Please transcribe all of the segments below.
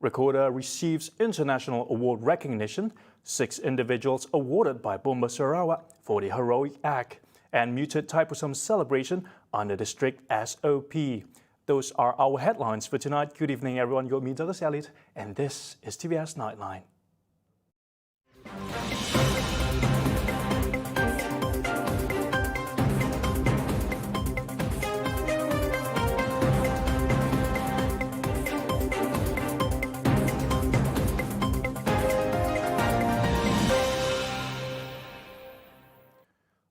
RECODA receives international award recognition, 6 individuals awarded by Bomba Sarawak for the heroic act, and muted typosome celebration under the strict SOP. Those are our headlines for tonight. Good evening, everyone. You're me, Douglas Elliott, and this is TVS Nightline.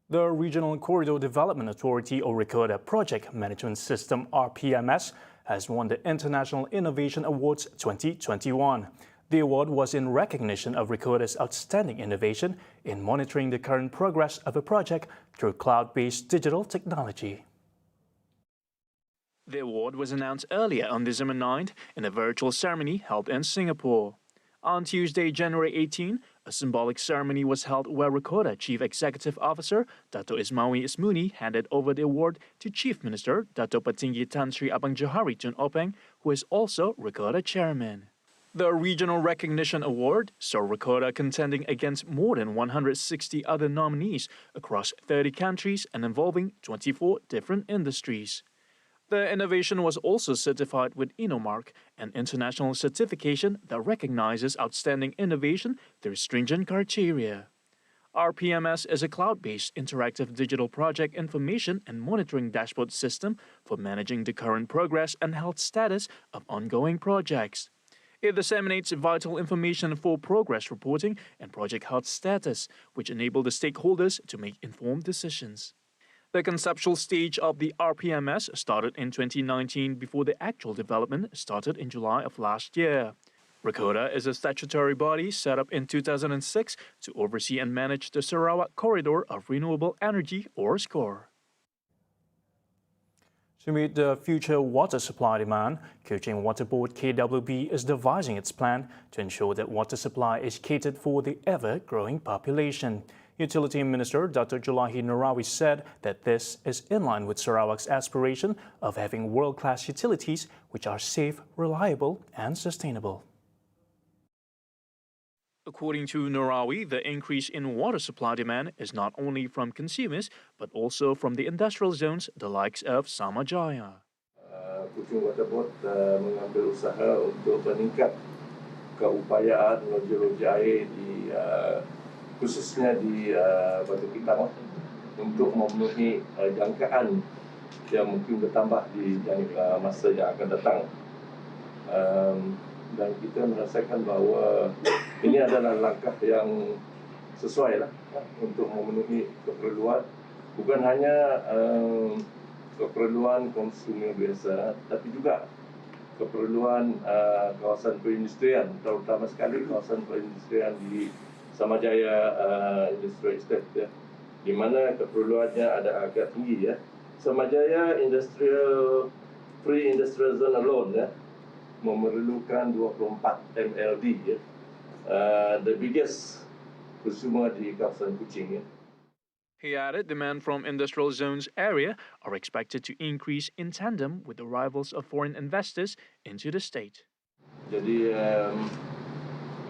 The Regional Corridor Development Authority, or RECODA, Project Management System (RPMS) has won the International Innovation Awards 2021. The award was in recognition of RECODA's outstanding innovation in monitoring the current progress of a project through cloud-based digital technology. The award was announced earlier on December 9th in a virtual ceremony held in Singapore. On Tuesday, January 18, a symbolic ceremony was held where RECODA Chief Executive Officer Dato' Ismawi Ismuni handed over the award to Chief Minister Dato' Petinggi Tan Sri Abang Johari Tun Openg, who is also RECODA Chairman. The Regional Recognition Award saw RECODA contending against more than 160 other nominees across 30 countries and involving 24 different industries. The innovation was also certified with INOMARK, an international certification that recognizes outstanding innovation through stringent criteria. RPMS is a cloud-based interactive digital project information and monitoring dashboard system for managing the current progress and health status of ongoing projects. It disseminates vital information for progress reporting and project health status, which enable the stakeholders to make informed decisions. The conceptual stage of the RPMS started in 2019 before the actual development started in July of last year. RECODA is a statutory body set up in 2006 to oversee and manage the Sarawak Corridor of Renewable Energy, or SCORE. To meet the future water supply demand, Kuching Water Board KWB is devising its plan to ensure that water supply is catered for the ever-growing population. Utility Minister Dr. Julahi Nurawi said that this is in line with Sarawak's aspiration of having world-class utilities which are safe, reliable and sustainable. According to Nurawi, the increase in water supply demand is not only from consumers but also from the industrial zones, the likes of Samajaya. Kuching Water Board mengambil usaha untuk meningkat keupayaan loji-loji air di khususnya di Batu Kitang untuk memenuhi jangkaan yang mungkin bertambah di masa yang akan datang. Dan kita merasakan bahawa ini adalah langkah yang sesuai untuk memenuhi keperluan, bukan hanya keperluan konsumer biasa, tapi juga keperluan kawasan perindustrian, terutama sekali kawasan perindustrian di Samajaya Industrial Estate, ya, di mana keperluannya ada agak tinggi, ya. Samajaya Free Industrial Zone alone, ya, memerlukan 24 MLD, ya. The biggest consumer di kawasan Kuching, ya. He added demand from industrial zones area are expected to increase in tandem with the arrivals of foreign investors into the state. Jadi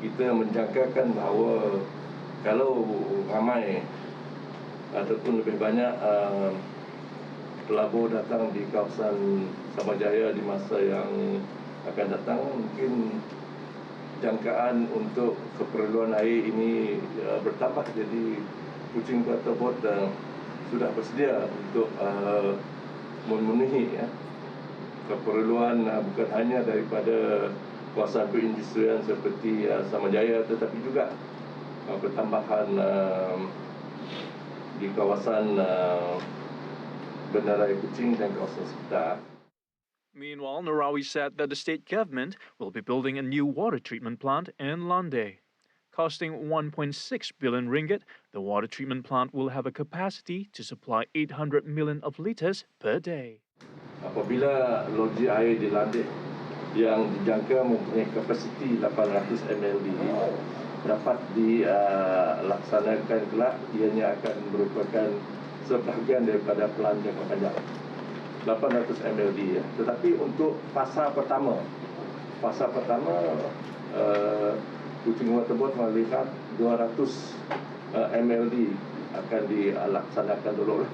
kita menjangkakan bahawa kalau ramai ataupun lebih banyak pelabur datang di kawasan Samajaya di masa yang akan datang, mungkin jangkaan untuk keperluan air ini bertambah. Jadi Kuching Water Board sudah bersedia untuk memenuhi, ya, keperluan bukan hanya daripada kawasan perindustrian seperti Samajaya, tetapi juga pertambahan di kawasan Bandaraya Kuching dan kawasan sekitar. Meanwhile, Nurawi said that the state government will be building a new water treatment plant in Lande. Costing 1.6 billion ringgit, the water treatment plant will have a capacity to supply 800 million of liters per day. Apabila loji air di Lande yang dijangka mempunyai kapasiti 800 MLD dapat dilaksanakan kelak, ianya akan merupakan sebahagian daripada pelan jangka panjang 800 MLD, ya. Tetapi untuk fasa pertama fasa pertama kucing waterboard melihat 200 MLD akan dilaksanakan dulu lah.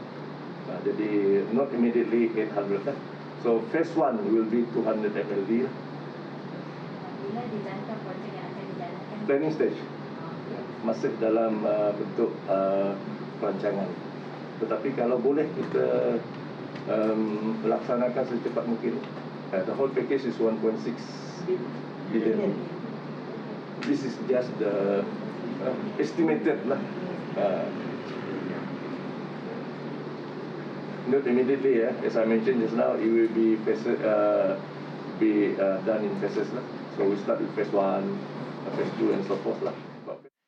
Jadi not immediately 800 lah. So phase 1 will be 200 MLD lah. Bila dijalankan projek yang akan dijalankan? Planning stage. Masih dalam bentuk perancangan. Tetapi kalau boleh kita melaksanakan secepat mungkin. The whole package is 1.6 billion. This is just the estimated lah. Not immediately, as I mentioned just now, it will be done in phases lah. So we start with phase 1, phase 2, and so forth lah.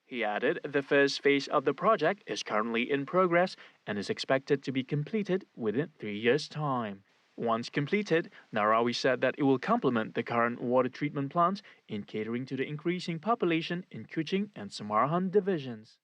He added the first phase of the project is currently in progress and is expected to be completed within 3 years' time. Once completed, Narawi said that it will complement the current water treatment plants in catering to the increasing population in Kuching and Samarhan divisions.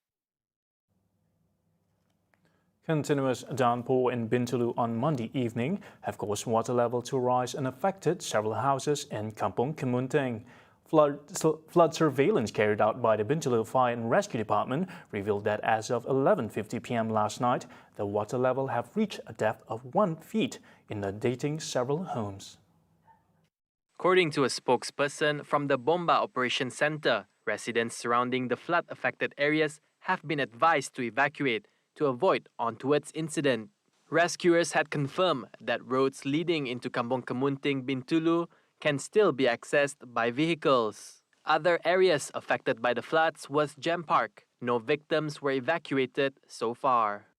Continuous downpour in Bintulu on Monday evening have caused water level to rise and affected several houses in Kampung KEMUNTING. Flood surveillance carried out by the Bintulu Fire and Rescue Department revealed that as of 11:50 p.m. last night, the water level have reached a depth of 1 feet, inundating several homes. According to a spokesperson from the Bomba Operations Center, residents surrounding the flood-affected areas have been advised to evacuate to avoid onwards incident. Rescuers had confirmed that roads leading into Kampung KEMUNTING Bintulu can still be accessed by vehicles. Other areas affected by the floods was Gem Park. No victims were evacuated so far.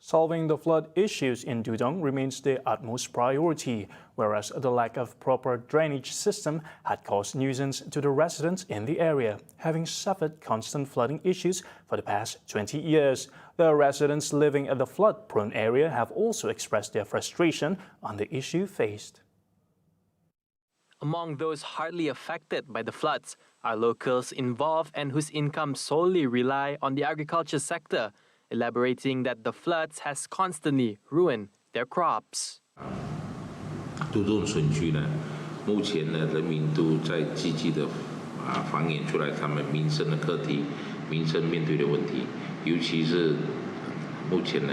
Solving the flood issues in Dudong remains the utmost priority, whereas the lack of proper drainage system had caused nuisance to the residents in the area, having suffered constant flooding issues for the past 20 years. The residents living at the flood-prone area have also expressed their frustration on the issue faced. Among those hardly affected by the floods are locals involved and whose income solely rely on the agriculture sector, elaborating that the floods has constantly ruined their crops. 杜仲村区呢，目前呢，人民都在积极的反映出来他们民生的课题、民生面对的问题，尤其是目前呢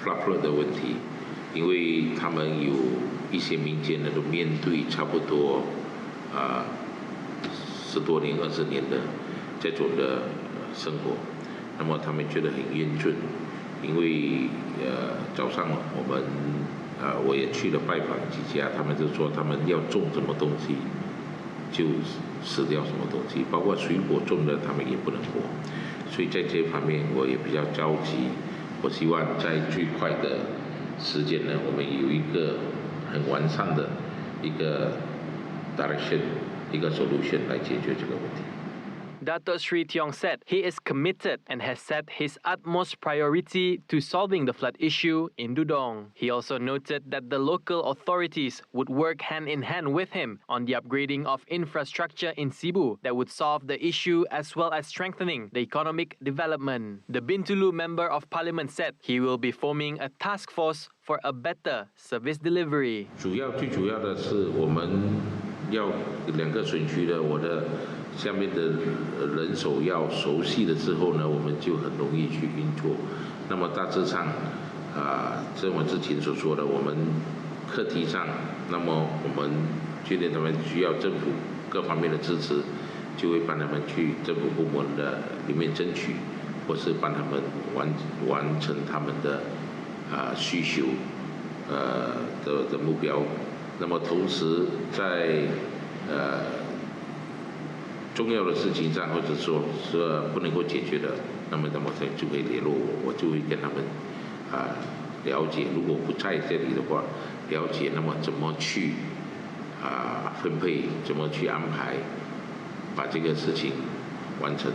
flood 的问题，因为他们有一些民间呢都面对差不多10多年、20年的这种的生活。 那么他们觉得很严峻，因为早上我也去了拜访几家，他们就说他们要种什么东西就死掉什么东西，包括水果种的他们也不能活，所以在这方面我也比较着急。我希望在最快的时间呢，我们有一个很完善的一个 direction， 一个 solution 来解决这个问题。 Dato Sri Tiong said he is committed and has set his utmost priority to solving the flood issue in Dudong. He also noted that the local authorities would work hand in hand with him on the upgrading of infrastructure in Sibu that would solve the issue as well as strengthening the economic development. The Bintulu Member of Parliament said he will be forming a task force for a better service delivery. 最主要的是我们要2个选区的我的 下面的人手要熟悉了之后呢，我们就很容易去运作。那么大致上，正我之前所说的，我们课题上，那么我们觉得他们需要政府各方面的支持，就会帮他们去政府部门的里面争取，或是帮他们完成他们的需求的目标。那么同时在重要的事情上，或者说不能够解决的，那么就可以联络我，我就会跟他们了解。如果不在这里的话，了解那么怎么去分配，怎么去安排，把这个事情完成。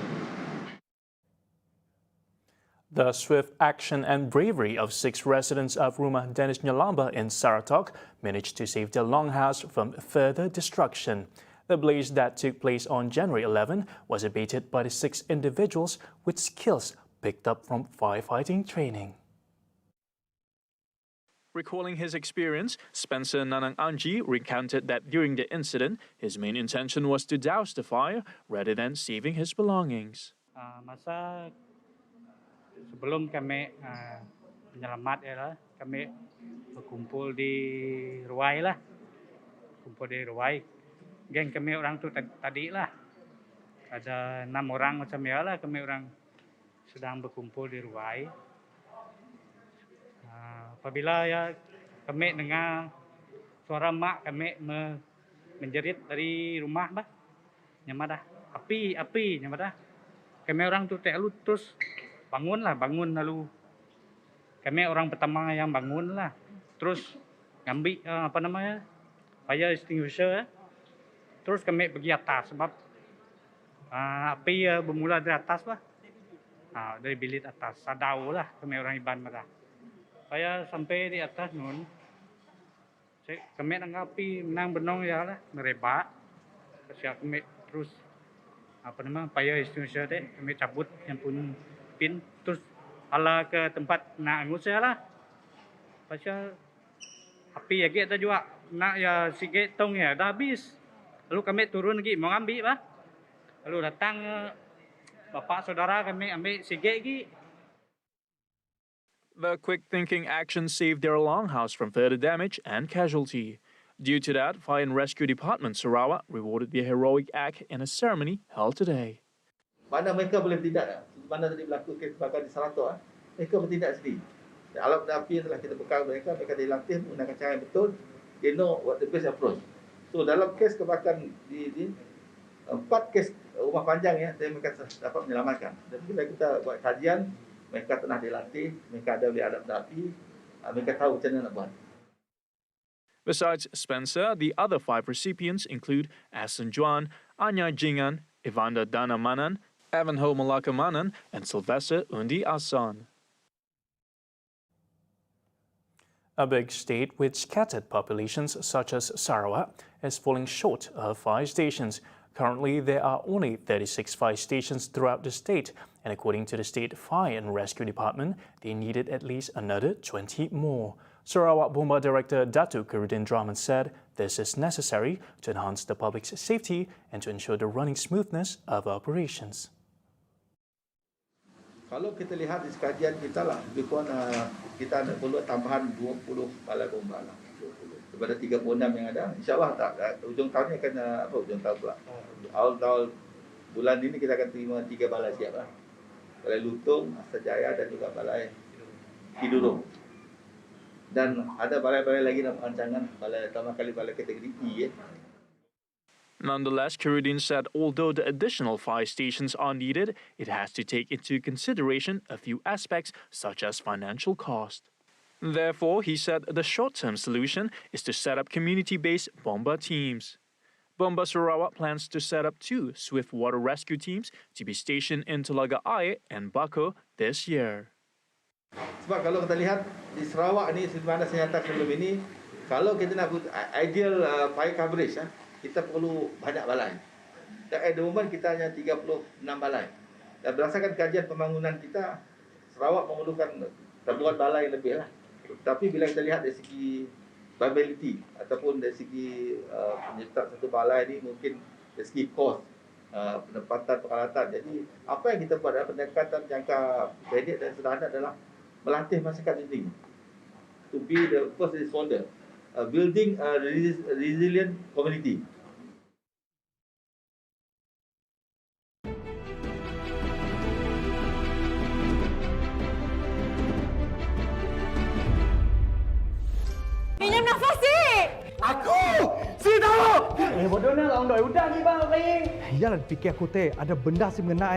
The swift action and bravery of 6 residents of Rumah Dennis Nyalamba in Saratok managed to save their longhouse from further destruction. The blaze that took place on January 11 was abated by the 6 individuals with skills picked up from firefighting training. Recalling his experience, Spencer Nanang Anji recounted that during the incident, his main intention was to douse the fire rather than saving his belongings. Masa sebelum kami penyelamat ya, kami berkumpul di Ruai lah, Geng kami orang tu tadi lah, ada 6 orang macam ya lah, kami orang sedang berkumpul di Ruai. Apabila ya kami dengar suara mak kami menjerit dari rumah bah, nyamada api, nyamada. Kami orang tu tak lalu terus bangun lalu. Kami orang pertama yang bangun lah, terus ngambil fire extinguisher. Terus kami pergi atas sebab api bermula dari atas lah, dari bilik atas, sadau lah kami orang Iban marah. Saya sampai di atas nun, kami nang api menang benong ya lah, merebak. Saya kami terus fire extinguisher deh, kami cabut yang pun pin, terus ala ke tempat nak angus saya lah. Pasal api ya kita juga nak ya sikit tong ya dah habis. Lalu kami turun lagi mau ambil bah. Lalu datang bapak saudara kami ambil sikit lagi. The quick-thinking action saved their longhouse from further damage and casualty. Due to that, Fire and Rescue Department Sarawak rewarded the heroic act in a ceremony held today. Mana mereka boleh bertindak? Mana tadi berlaku kes kebakaran di Saratok, mereka bertindak sendiri. Alat api yang telah kita bekal mereka dilatih menggunakan cara yang betul. They know what the best approach. So dalam kes kebakaran di 4 kes rumah panjang ya, mereka dapat menyelamatkan. Dan bila kita buat kajian, mereka telah dilatih, mereka ada boleh adap api, mereka tahu macam mana nak buat. Besides Spencer, the other 5 recipients include Asen Juan, Anya Jingan, Evander Danamanan, Evanho Malakamanan, and Sylvester Undi Asan. A big state with scattered populations such as Sarawak is falling short of fire stations. Currently, there are only 36 fire stations throughout the state, and according to the State Fire and Rescue Department, they needed at least another 20 more. Sarawak Bomba Director Datuk Kerudin Draman said this is necessary to enhance the public's safety and to ensure the running smoothness of operations. Kalau kita lihat di kajian kita lah, lebih kurang kita ada perlu tambahan 20 balai bomba lah. Daripada 36 yang ada, insyaAllah ujung tahun ni akan ujung tahun pula. Awal bulan ini kita akan terima 3 balai siap lah. Balai Lutung, Astajaya dan juga balai Kidurung. Dan ada balai-balai lagi dalam rancangan, balai pertama kali balai kategori E. Nonetheless, Kerudin said although the additional fire stations are needed, it has to take into consideration a few aspects such as financial cost. Therefore, he said the short-term solution is to set up community-based bomba teams. Bomba Sarawak plans to set up 2 swift water rescue teams to be stationed in Telaga Air and Bako this year. Sebab kalau kita lihat di Sarawak ni, sebagaimana saya katakan sebelum ini, kalau kita nak ideal fire coverage, kita perlu banyak balai. Dan at the moment kita hanya 36 balai. Dan berdasarkan kajian pembangunan kita, Sarawak memerlukan tabungan balai lebih lah. Tapi bila kita lihat dari segi viability ataupun dari segi penyertaan satu balai ni, mungkin dari segi kos, penempatan peralatan. Jadi apa yang kita buat dalam pendekatan jangka pendek dan sederhana adalah melatih masyarakat sendiri to be the first responder, building a resilient community. Minum nafas dik! Aku! Si tahu! Bodoh nak orang doi udah ni bang playing. Jangan fikir aku teh ada benda si mengena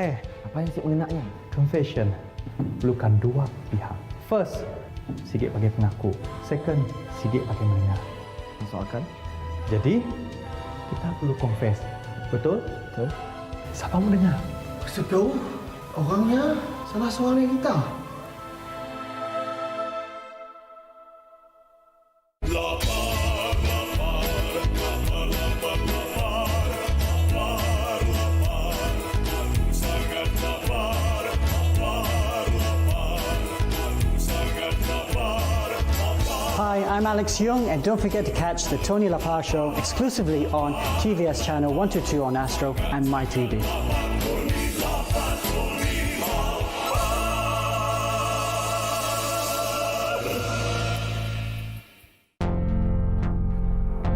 Apa yang si mengenaknya? Confession. Perlukan 2 pihak. First, sikit bagi pengaku. Second, sikit bagi mendengar. Maksudkan? Jadi, kita perlu confess. Betul? Betul. Siapa mau dengar? Maksud kau, orangnya salah seorang kita. I'm Alex Young, and don't forget to catch the Tony LaPar Show exclusively on TVS Channel 122 on Astro and MyTV.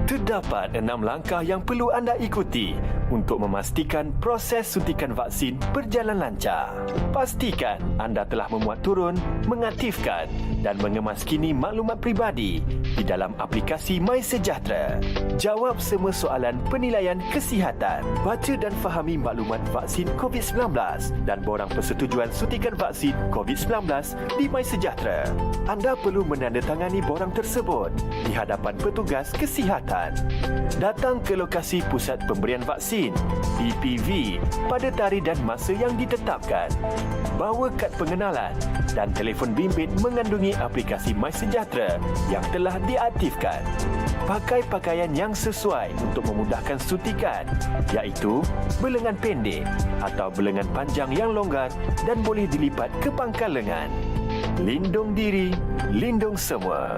Terdapat 6 langkah yang perlu anda ikuti untuk memastikan proses suntikan vaksin berjalan lancar. Pastikan anda telah memuat turun, mengaktifkan dan mengemaskini maklumat peribadi di dalam aplikasi MySejahtera. Jawab semua soalan penilaian kesihatan. Baca dan fahami maklumat vaksin COVID-19 dan borang persetujuan suntikan vaksin COVID-19 di MySejahtera. Anda perlu menandatangani borang tersebut di hadapan petugas kesihatan. Datang ke lokasi pusat pemberian vaksin PPV pada tarikh dan masa yang ditetapkan. Bawa kad pengenalan dan telefon bimbit mengandungi aplikasi MySejahtera yang telah diaktifkan. Pakai pakaian yang sesuai untuk memudahkan suntikan, iaitu berlengan pendek atau berlengan panjang yang longgar dan boleh dilipat ke pangkal lengan. Lindung diri, lindung semua.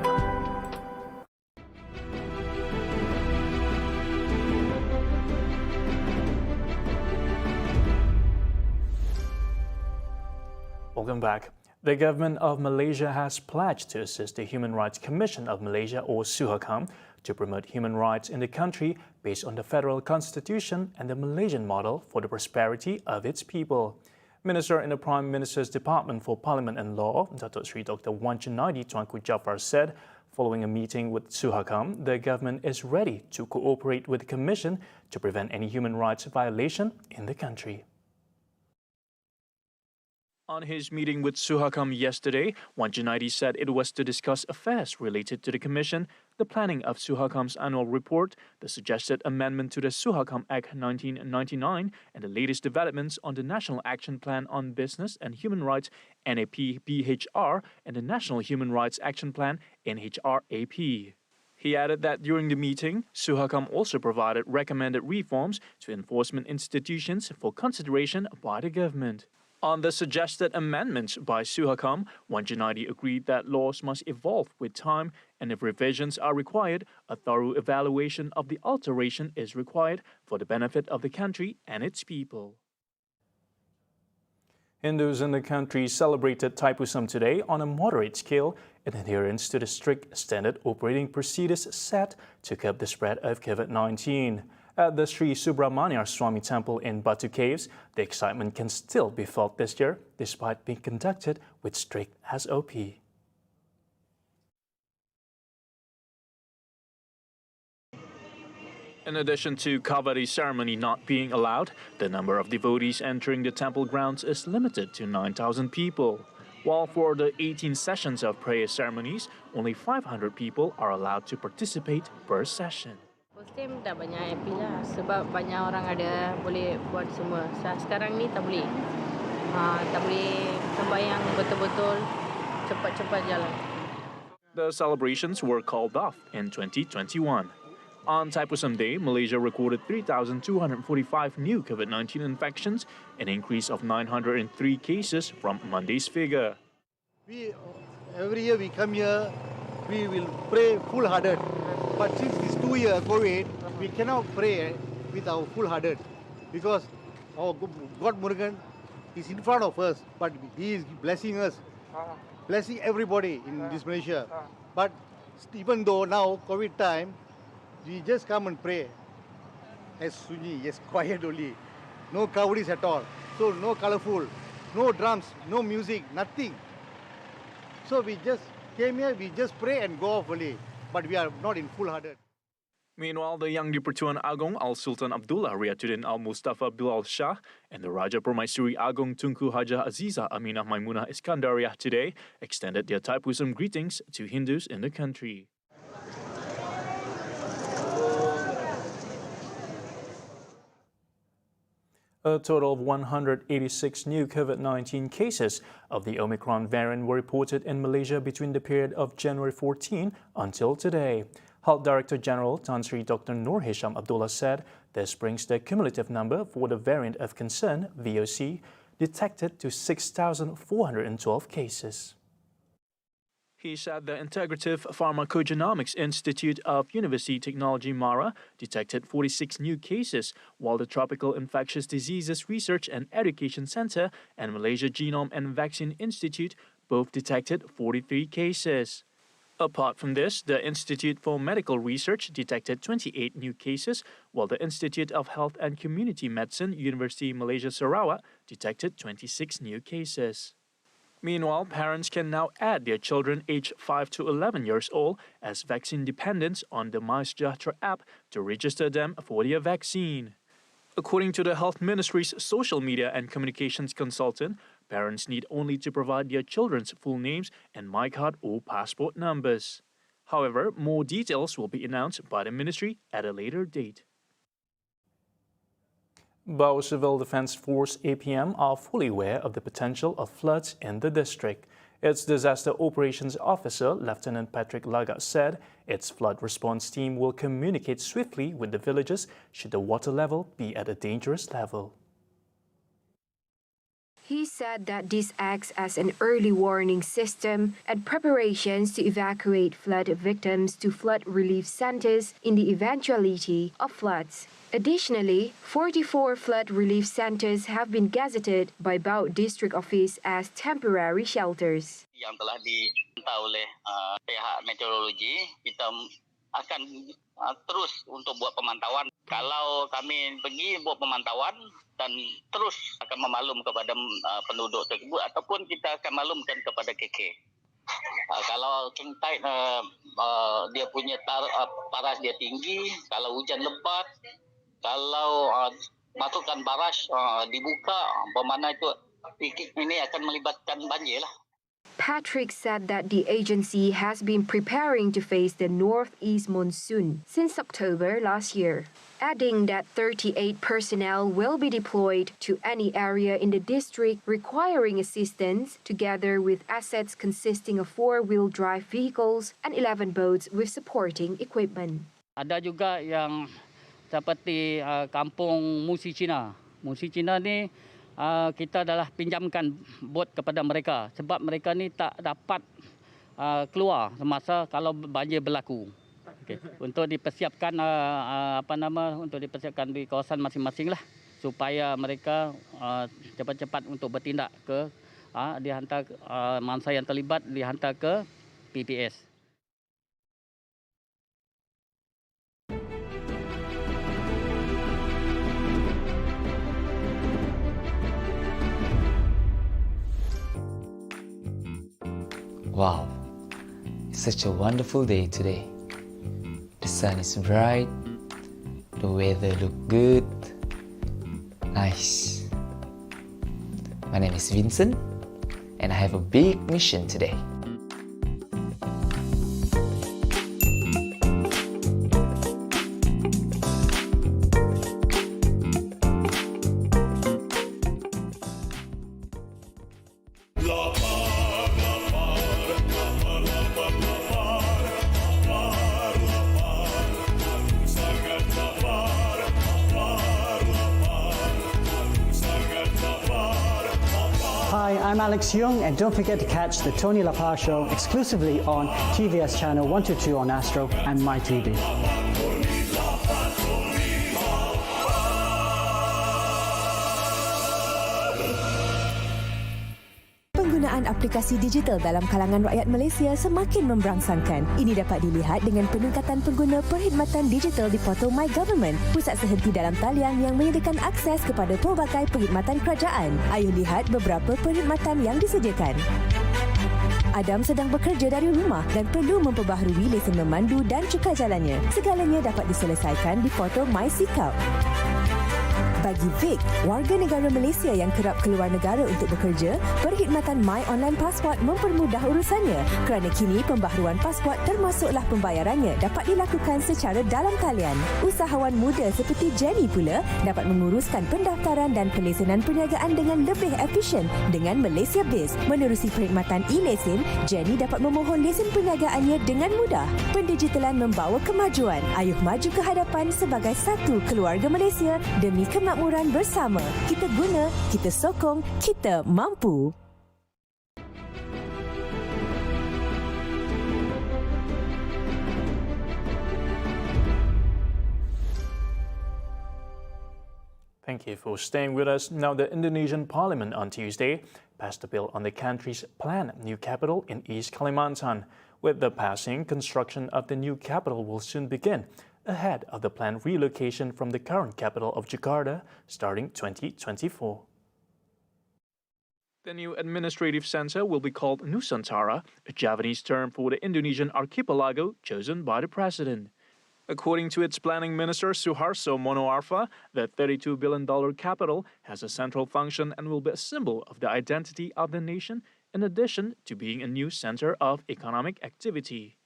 Welcome back. The government of Malaysia has pledged to assist the Human Rights Commission of Malaysia, or SUHAKAM, to promote human rights in the country based on the federal constitution and the Malaysian model for the prosperity of its people. Minister in the Prime Minister's Department for Parliament and Law, Datuk Sri Dr. Wan Junaidi Tuanku Jaafar, said, following a meeting with SUHAKAM, the government is ready to cooperate with the Commission to prevent any human rights violation in the country. On his meeting with SUHAKAM yesterday, Wan Junaidi said it was to discuss affairs related to the Commission, the planning of SUHAKAM's annual report, the suggested amendment to the SUHAKAM Act 1999, and the latest developments on the National Action Plan on Business and Human Rights (NAP-BHR) and the National Human Rights Action Plan (NHRAP). He added that during the meeting, SUHAKAM also provided recommended reforms to enforcement institutions for consideration by the government. On the suggested amendments by SUHAKAM, Wan Junaidi agreed that laws must evolve with time, and if revisions are required, a thorough evaluation of the alteration is required for the benefit of the country and its people. Hindus in the country celebrated Thaipusam today on a moderate scale in adherence to the strict standard operating procedures set to curb the spread of COVID-19. At the Sri Subramania Swami Temple in Batu Caves, the excitement can still be felt this year, despite being conducted with strict SOP. In addition to Kavadi ceremony not being allowed, the number of devotees entering the temple grounds is limited to 9,000 people. While for the 18 sessions of prayer ceremonies, only 500 people are allowed to participate per session. Muslim dah banyak happy lah sebab banyak orang ada boleh buat semua. Sekarang ni tak boleh. Tak boleh sembahyang betul-betul cepat-cepat jalan. The celebrations were called off in 2021. On Thaipusam Day, Malaysia recorded 3,245 new COVID-19 infections, an increase of 903 cases from Monday's figure. Every year we come here, we will pray full-hearted. But since this 2-year COVID, we cannot pray with our full-hearted because our God Murugan is in front of us, but He is blessing us, blessing everybody in this Malaysia. But even though now COVID time, we just come and pray as Sunyi, yes, quiet only, no kavadis at all, so no colorful, no drums, no music, nothing. So we just came here, we just pray and go off only. But we are not in full-hearted. Meanwhile, the Yang di-Pertuan Agong Al-Sultan Abdullah Riyatuddin Al-Mustafa Bilal Shah and the Raja Permaisuri Agong Tunku Haja Aziza Aminah Maimunah Iskandariah today extended their Thaipusam greetings to Hindus in the country. A total of 186 new COVID-19 cases of the Omicron variant were reported in Malaysia between the period of January 14 until today. Health Director General Tan Sri Dr. Nur Hisham Abdullah said this brings the cumulative number for the variant of concern, VOC, detected to 6,412 cases. He said the Integrative Pharmacogenomics Institute of University Technology MARA detected 46 new cases, while the Tropical Infectious Diseases Research and Education Center and Malaysia Genome and Vaccine Institute both detected 43 cases. Apart from this, the Institute for Medical Research detected 28 new cases, while the Institute of Health and Community Medicine, University Malaysia Sarawak, detected 26 new cases. Meanwhile, parents can now add their children aged 5 to 11 years old as vaccine dependents on the MySejahtera app to register them for their vaccine. According to the Health Ministry's social media and communications consultant, parents need only to provide their children's full names and MyCard or passport numbers. However, more details will be announced by the ministry at a later date. Both Civil Defence Force APM are fully aware of the potential of floods in the district. Its Disaster Operations Officer, Lieutenant Patrick LAGAK, said its flood response team will communicate swiftly with the villages should the water level be at a dangerous level. He said that this acts as an early warning system and preparations to evacuate flood victims to flood relief centers in the eventuality of floods. Additionally, 44 flood relief centers have been gazetted by Baut District Office as temporary shelters. Yang telah dipantau oleh pihak meteorologi, kita akan terus untuk buat pemantauan. Kalau kami pergi buat pemantauan dan terus akan memaklum kepada penduduk tersebut ataupun kita akan maklumkan kepada KK. Kalau king tide dia punya paras dia tinggi, kalau hujan lebat, kalau masukkan baras dibuka, bermakna itu ini akan melibatkan banjir lah. Patrick said that the agency has been preparing to face the northeast monsoon since October last year, adding that 38 personnel will be deployed to any area in the district requiring assistance, together with assets consisting of 4-wheel drive vehicles and 11 boats with supporting equipment. Ada juga yang seperti kampung Musi Cina. Musi Cina ni kita adalah pinjamkan bot kepada mereka sebab mereka ni tak dapat keluar semasa kalau banjir berlaku. Okay. Untuk dipersiapkan untuk dipersiapkan di kawasan masing-masing lah supaya mereka cepat-cepat untuk bertindak ke dihantar mangsa yang terlibat dihantar ke PPS. Wow, it's such a wonderful day today. The sun is bright, the weather look good, nice. My name is Vincent and I have a big mission today. Hi, I'm Alex Young, and don't forget to catch the Tony Lapar Show exclusively on TVS Channel 122 on Astro and MyTV. Penggunaan aplikasi digital dalam kalangan rakyat Malaysia semakin memberangsangkan. Ini dapat dilihat dengan peningkatan pengguna perkhidmatan digital di portal My Government, pusat sehenti dalam talian yang menyediakan akses kepada pelbagai perkhidmatan kerajaan. Ayuh lihat beberapa perkhidmatan yang disediakan. Adam sedang bekerja dari rumah dan perlu memperbaharui lesen memandu dan cukai jalannya. Segalanya dapat diselesaikan di portal My Sikap. Bagi Vic, warga negara Malaysia yang kerap keluar negara untuk bekerja, perkhidmatan My Online Passport mempermudah urusannya kerana kini pembaharuan pasport termasuklah pembayarannya dapat dilakukan secara dalam talian. Usahawan muda seperti Jenny pula dapat menguruskan pendaftaran dan pelesenan perniagaan dengan lebih efisien dengan Malaysia Biz. Menerusi perkhidmatan e-lesen, Jenny dapat memohon lesen perniagaannya dengan mudah. Pendigitalan membawa kemajuan. Ayuh maju ke hadapan sebagai satu keluarga Malaysia demi kemakmuran bersama. Kita guna, kita sokong, kita mampu. Thank you for staying with us. Now, the Indonesian Parliament on Tuesday passed a bill on the country's planned new capital in East Kalimantan. With the passing, construction of the new capital will soon begin, ahead of the planned relocation from the current capital of Jakarta starting 2024. The new administrative center will be called Nusantara, a Javanese term for the Indonesian archipelago chosen by the president. According to its planning minister Suharso Monoarfa, the $32 billion capital has a central function and will be a symbol of the identity of the nation, in addition to being a new center of economic activity.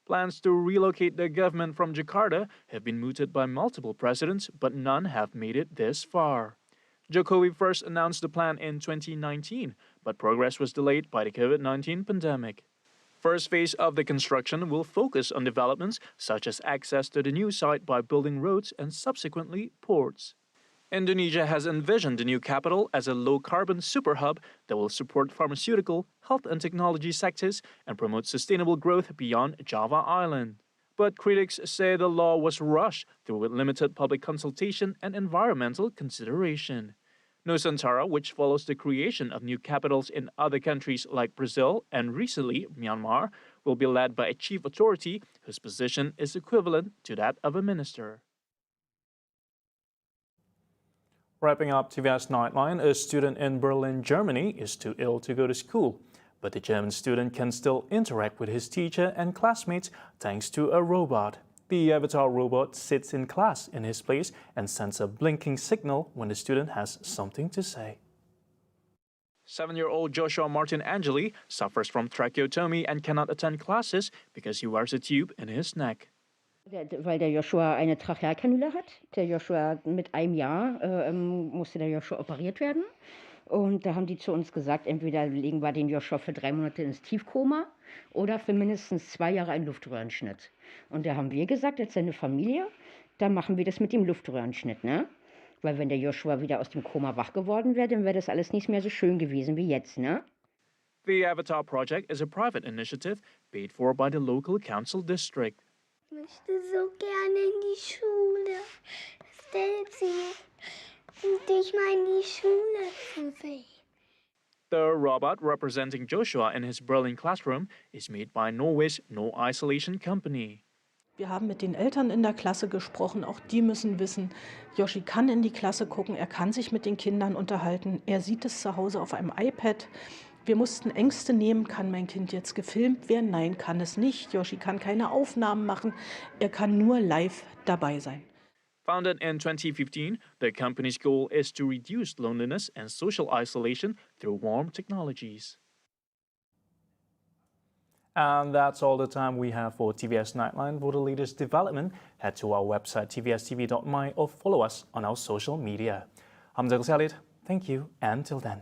Plans to relocate the government from Jakarta have been mooted by multiple presidents, but none have made it this far. Jokowi first announced the plan in 2019, but progress was delayed by the COVID-19 pandemic. First phase of the construction will focus on developments such as access to the new site by building roads and subsequently ports. Indonesia has envisioned the new capital as a low-carbon superhub that will support pharmaceutical, health and technology sectors and promote sustainable growth beyond Java Island. But critics say the law was rushed through with limited public consultation and environmental consideration. Nusantara, which follows the creation of new capitals in other countries like Brazil and recently Myanmar, will be led by a chief authority whose position is equivalent to that of a minister. Wrapping up TVS Nightline, a student in Berlin, Germany is too ill to go to school, but the German student can still interact with his teacher and classmates thanks to a robot. The avatar robot sits in class in his place and sends a blinking signal when the student has something to say. 7-year-old Joshua Martin Angeli suffers from tracheotomy and cannot attend classes because he wears a tube in his neck. Weil der Joshua eine Trachealkanüle hat. Der Joshua mit einem Jahr musste der Joshua operiert werden. Und da haben die zu uns gesagt, entweder legen wir den Joshua für 3 Monate ins Tiefkoma oder für mindestens 2 Jahre einen Luftröhrenschnitt. Und da haben wir gesagt, als seine Familie, dann machen wir das mit dem Luftröhrenschnitt, ne? Weil wenn der Joshua wieder aus dem Koma wach geworden wäre, dann wäre das alles nicht mehr so schön gewesen wie jetzt, ne? The Avatar project is a private initiative paid for by the local council district. Ich möchte so gerne in die Schule. Stellt sie und ich mal in die Schule zu sehen. The robot representing Joshua in his Berlin classroom is made by Norway's No Isolation Company. Wir haben mit den Eltern in der Klasse gesprochen. Auch die müssen wissen, Joshi kann in die Klasse gucken, er kann sich mit den Kindern unterhalten. Er sieht es zu Hause auf einem iPad. Wir mussten Ängste nehmen, kann mein Kind jetzt gefilmt werden? Nein, kann es nicht. Joshi kann keine Aufnahmen machen, er kann nur live dabei sein. Founded in 2015, the company's goal is to reduce loneliness and social isolation through warm technologies. And that's all the time we have for TVS Nightline. For the latest development, head to our website TVSTVMY or follow us on our social media. I'm Douglas Elliott. Thank you, and till then.